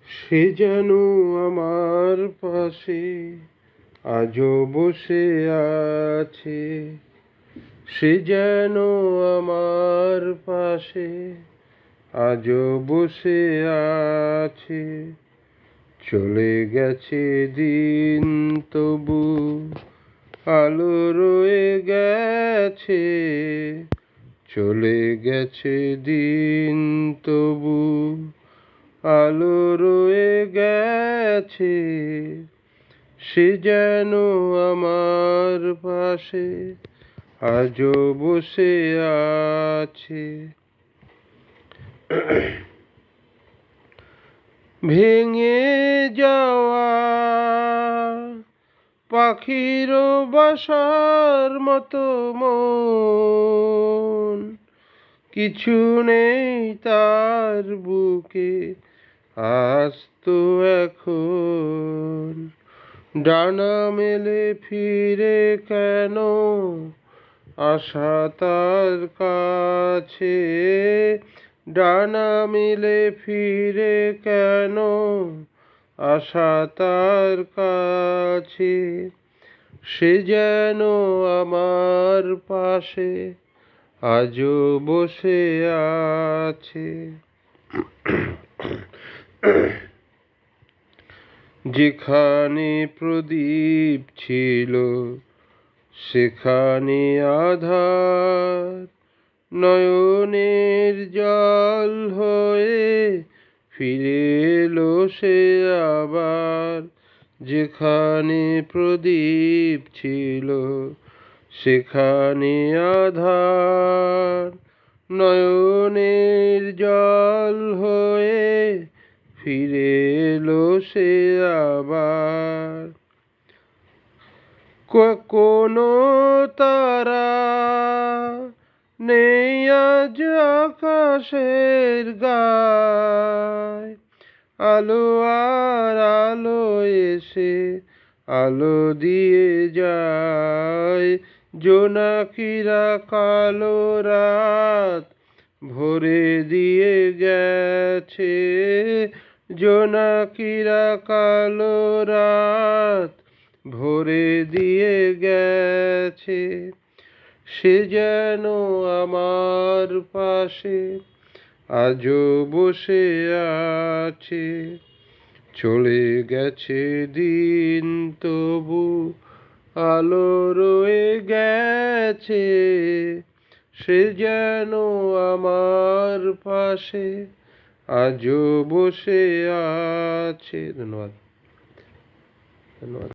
সে যেন আমার পাশে আজও বসে আছে। সে যেন আমার পাশে আজও বসে আছে। চলে গেছে দিন তবু আলো রয়ে গেছে। চলে গেছে দিন তবু আলো রয়ে গেছে। সে যেন আমার পাশে আজও বসে আছে। ভেঙে যাওয়া পাখির বাসার মতো মন, কিছু নেই তার বুকে আস্ত এখন। ডানা মেলে ফিরে কেন আশা তার কাছে। ডানা মেলে ফিরে কেন আশা তার কাছে। সে যেন আমার পাশে আজও বসে আছে। যেখানে প্রদীপ ছিল সেখানে আধার, নয়নের জল হয়ে ফিরে এলো সে আবার। যেখানে প্রদীপ ছিল সেখানে আধার, নয়নের জল হয়ে ফিরে এলো সে আবার। কোনো তারা নেই আজ আকাশের গায়। আলো আর আলো এসে আলো দিয়ে যায়। জোনাকিরা কালো রাত ভরে দিয়ে গেছে। জোনাকিরা কালো রাত ভরে দিয়ে গেছে। সে যেন আমার পাশে আজও বসে আছে। চলে গেছে দিন তবু আলো রয়ে গেছে। সে যেন আমার পাশে আজও বসে আছে। ধন্যবাদ।